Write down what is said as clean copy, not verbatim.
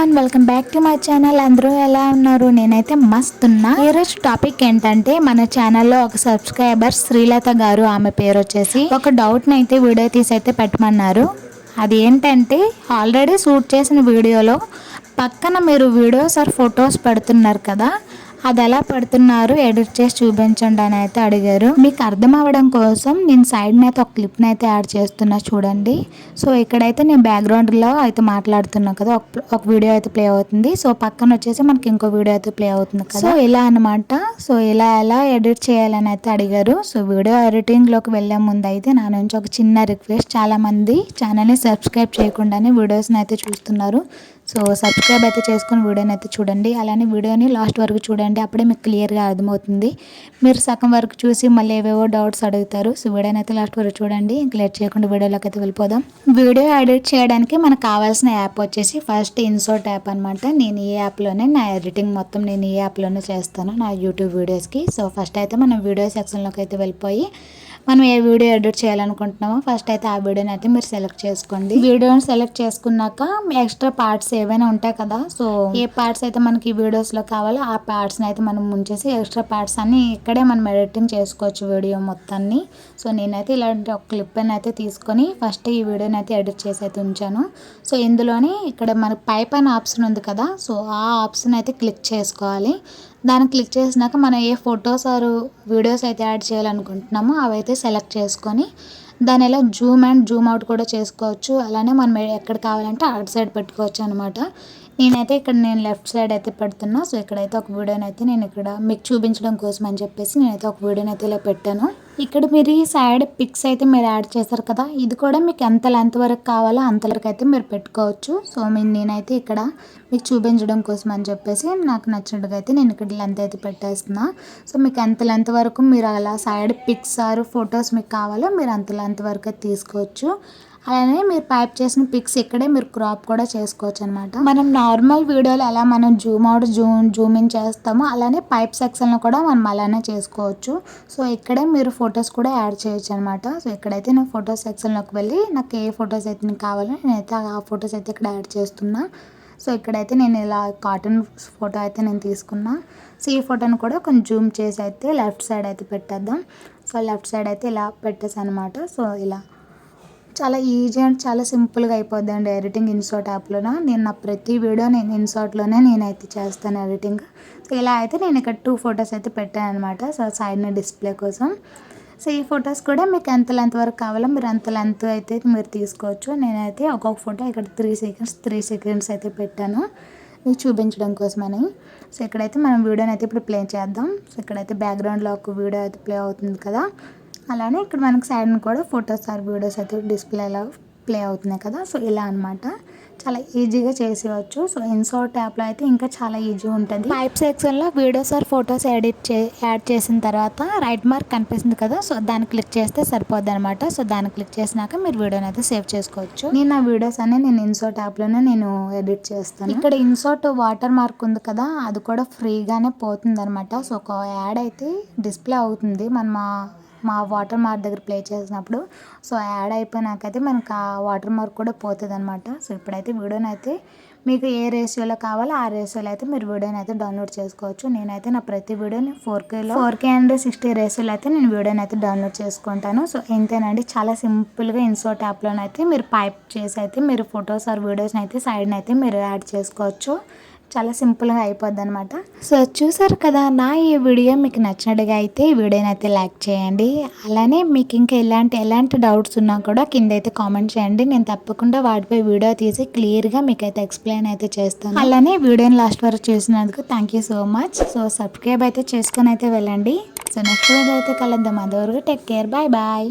Everyone, welcome back to my channel. అందరూ ఎలా ఉన్నారు? నేనైతే మస్త్ ఉన్నా. ఈరోజు టాపిక్ ఏంటంటే, మన ఛానల్లో ఒక సబ్స్క్రైబర్ శ్రీలత గారు, ఆమె పేరు వచ్చేసి ఒక డౌట్ని అయితే వీడియో తీసి అయితే పెట్టమన్నారు. అది ఏంటంటే, ఆల్రెడీ షూట్ చేసిన వీడియోలో పక్కన మీరు వీడియోస్ ఆర్ ఫొటోస్ పెడుతున్నారు కదా, అది ఎలా పెడుతున్నారు, ఎడిట్ చేసి చూపించండి అని అయితే అడిగారు. మీకు అర్థం అవ్వడం కోసం నేను సైడ్ని అయితే ఒక క్లిప్ని అయితే యాడ్ చేస్తున్నా చూడండి. సో ఇక్కడైతే నేను బ్యాక్గ్రౌండ్లో అయితే మాట్లాడుతున్నా కదా, ఒక వీడియో అయితే ప్లే అవుతుంది. సో పక్కన వచ్చేసి మనకి ఇంకో వీడియో అయితే ప్లే అవుతుంది కదా. సో ఇలా అనమాట. సో ఇలా ఎలా ఎడిట్ చేయాలని అయితే అడిగారు. సో వీడియో ఎడిటింగ్లోకి వెళ్ళే ముందు అయితే నా నుంచి ఒక చిన్న రిక్వెస్ట్. చాలామంది ఛానల్ని సబ్స్క్రైబ్ చేయకుండానే వీడియోస్ని అయితే చూస్తున్నారు. సో సబ్స్క్రైబ్ అయితే చేసుకుని వీడియోని అయితే చూడండి. అలానే వీడియోని లాస్ట్ వరకు చూడండి, అప్పుడే మీకు క్లియర్గా అర్థమవుతుంది. మీరు సగం వరకు చూసి మళ్ళీ ఏవేవో డౌట్స్ అడుగుతారు. సో వీడియోని అయితే లాస్ట్ వరకు చూడండి. ఇంక లేట్ చేయకుండా వీడియోలోకి అయితే వెళ్ళిపోదాం. వీడియో ఎడిట్ చేయడానికి మనకు కావాల్సిన యాప్ వచ్చేసి ఫస్ట్ ఇన్సర్ట్ యాప్ అనమాట. నేను ఈ యాప్లోనే నా ఎడిటింగ్ మొత్తం నేను ఈ యాప్లోనే చేస్తాను నా యూట్యూబ్ వీడియోస్కి. సో ఫస్ట్ అయితే మనం వీడియో సెక్షన్లోకి అయితే వెళ్ళిపోయి మనం ఏ వీడియో ఎడిట్ చేయాలనుకుంటున్నామో ఫస్ట్ అయితే ఆ వీడియోని అయితే మీరు సెలెక్ట్ చేసుకోండి. వీడియోని సెలెక్ట్ చేసుకున్నాక ఎక్స్ట్రా పార్ట్స్ ఏవైనా ఉంటాయి కదా, సో ఏ పార్ట్స్ అయితే మనకి ఈ వీడియోస్లో కావాలో ఆ పార్ట్స్ని అయితే మనం ముంచేసి ఎక్స్ట్రా పార్ట్స్ అన్ని ఇక్కడే మనం ఎడిటింగ్ చేసుకోవచ్చు వీడియో మొత్తాన్ని. సో నేనైతే ఇలాంటి ఒక క్లిప్ అయితే తీసుకొని ఫస్ట్ ఈ వీడియోని అయితే ఎడిట్ చేసి అయితే ఉంచాను. సో ఇందులోనే ఇక్కడ మనకి పైప్ అనే ఆప్షన్ ఉంది కదా, సో ఆ ఆప్షన్ అయితే క్లిక్ చేసుకోవాలి. దాన్ని క్లిక్ చేసినాక మనం ఏ ఫొటోస్ ఆర్ వీడియోస్ అయితే యాడ్ చేయాలనుకుంటున్నామో అవి అయితే సెలెక్ట్ చేసుకొని దాని ఇలా జూమ్ అండ్ జూమ్ అవుట్ కూడా చేసుకోవచ్చు. అలానే మనం ఎక్కడ కావాలంటే అటు సైడ్ పెట్టుకోవచ్చు అనమాట. నేనైతే ఇక్కడ లెఫ్ట్ సైడ్ అయితే పెడుతున్నా. సో ఇక్కడైతే ఒక వీడియోని అయితే నేను ఇక్కడ మీకు చూపించడం కోసం అని చెప్పేసి నేనైతే ఒక వీడియోని అయితే ఇలా పెట్టాను. ఇక్కడ మీరు ఈ సైడ్ పిక్స్ అయితే మీరు యాడ్ చేస్తారు కదా, ఇది కూడా మీకు ఎంత లెంత్ వరకు కావాలో అంతవరకు అయితే మీరు పెట్టుకోవచ్చు. సో నేనైతే ఇక్కడ మీకు చూపించడం కోసం అని చెప్పేసి నాకు నచ్చినట్టుగా అయితే నేను ఇక్కడ లెంత్ అయితే పెట్టేస్తున్నా. సో మీకు ఎంత లెంత్ వరకు మీరు అలా సైడ్ పిక్స్ ఆర్ ఫొటోస్ మీకు కావాలో మీరు అంత లెంత్ వరకు అయితే తీసుకోవచ్చు. అలానే మీరు టైప్ చేసిన పిక్స్ ఇక్కడే మీరు క్రాప్ కూడా చేసుకోవచ్చు అనమాట. మనం నార్మల్ వీడియోలో ఎలా మనం జూమ్ అవుట్ జూమ్ ఇన్ చేస్తామో అలానే పైప్ సెక్షన్లో కూడా మనం అలానే చేసుకోవచ్చు. సో ఇక్కడే మీరు ఫొటోస్ కూడా యాడ్ చేయొచ్చు అనమాట. సో ఇక్కడైతే నేను ఫొటోస్ సెక్షన్లోకి వెళ్ళి నాకు ఏ ఫొటోస్ అయితే నాకు కావాలో నేనైతే ఆ ఫొటోస్ అయితే ఇక్కడ యాడ్ చేస్తున్నా. సో ఇక్కడైతే నేను ఇలా కాటన్ ఫోటో అయితే నేను తీసుకున్నా. సో ఈ ఫోటోని కూడా కొంచెం జూమ్ చేసి అయితే లెఫ్ట్ సైడ్ అయితే పెట్టేద్దాం. సో లెఫ్ట్ సైడ్ అయితే ఇలా పెట్టేసి అనమాట. సో ఇలా చాలా ఈజీ అండ్ చాలా సింపుల్గా అయిపోద్ది అండి ఎడిటింగ్ ఇన్సర్ట్ యాప్లోన. నేను నా ప్రతి వీడియో నేను ఇన్సర్ట్లోనే నేనైతే చేస్తాను ఎడిటింగ్. సో ఇలా అయితే నేను ఇక్కడ 2 ఫొటోస్ అయితే పెట్టాను అనమాట. సో సైడ్ని డిస్ప్లే కోసం. సో ఈ ఫొటోస్ కూడా మీకు ఎంత లెంత్ వరకు కావాలో మీరు అంత లెంత్ అయితే మీరు తీసుకోవచ్చు. నేనైతే ఒక్కొక్క ఫోటో ఇక్కడ 3 సెకండ్స్ అయితే పెట్టాను మీకు చూపించడం కోసమని. సో ఇక్కడైతే మనం వీడియోని అయితే ఇప్పుడు ప్లే చేద్దాం. సో ఇక్కడైతే బ్యాక్గ్రౌండ్లో ఒక వీడియో అయితే ప్లే అవుతుంది కదా, అలానే ఇక్కడ మనకి సైడ్ని కూడా ఫొటోస్ ఆర్ వీడియోస్ అయితే డిస్ప్లేలో ప్లే అవుతున్నాయి కదా. సో ఇలా అనమాట చాలా ఈజీగా చేసేయచ్చు. సో ఇన్సర్ట్ యాప్లో అయితే ఇంకా చాలా ఈజీ ఉంటుంది. పైప్ సెక్షన్లో వీడియోస్ ఆర్ ఫొటోస్ యాడ్ చేసిన తర్వాత రైట్ మార్క్ కనిపిస్తుంది కదా, సో దాన్ని క్లిక్ చేస్తే సరిపోద్ది అనమాట. సో దాన్ని క్లిక్ చేసినాక మీరు వీడియోని అయితే సేవ్ చేసుకోవచ్చు. నేను ఆ వీడియోస్ అన్ని నేను ఇన్సర్ట్ యాప్లోనే నేను ఎడిట్ చేస్తాను. ఇక్కడ ఇన్సర్ట్ వాటర్ మార్క్ ఉంది కదా, అది కూడా ఫ్రీగానే పోతుంది అనమాట. సో ఒక యాడ్ అయితే డిస్ప్లే అవుతుంది మా వాటర్ మార్క్ దగ్గర ప్లే చేసినప్పుడు. సో యాడ్ అయిపోయినాకైతే మనకు ఆ వాటర్ మార్క్ కూడా పోతుంది అనమాట. సో ఇప్పుడైతే వీడియోని అయితే మీకు ఏ రేషియోలో కావాలో ఆ రేషియోలో అయితే మీరు వీడియోని అయితే డౌన్లోడ్ చేసుకోవచ్చు. నేనైతే నా ప్రతి వీడియోని 4K అండ్ 60 రేషియోలో అయితే నేను వీడియోని అయితే డౌన్లోడ్ చేసుకుంటాను. సో ఇంతేనండి, చాలా సింపుల్గా ఇన్సర్ట్ యాప్లోనైతే మీరు పైప్ చేసి అయితే మీరు ఫొటోస్ ఆర్ వీడియోస్ని అయితే సైడ్ని అయితే మీరు యాడ్ చేసుకోవచ్చు. చాలా సింపుల్గా అయిపోద్ది అనమాట. సో చూసారు కదా, నా ఈ వీడియో మీకు నచ్చినట్టుగా అయితే ఈ వీడియోని అయితే లైక్ చేయండి. అలానే మీకు ఇంకా ఎలాంటి డౌట్స్ ఉన్నా కూడా కింద అయితే కామెంట్ చేయండి. నేను తప్పకుండా వాటిపై వీడియో తీసి క్లియర్గా మీకు అయితే ఎక్స్ప్లెయిన్ అయితే చేస్తాను. అలానే వీడియోని లాస్ట్ వరకు చూసినందుకు thank you so much. So subscribe అయితే చేసుకొని అయితే వెళ్ళండి. సో నెక్స్ట్ వీడియో అయితే కలుద్దాం. అంతవరకు టేక్ కేర్, బాయ్ బాయ్.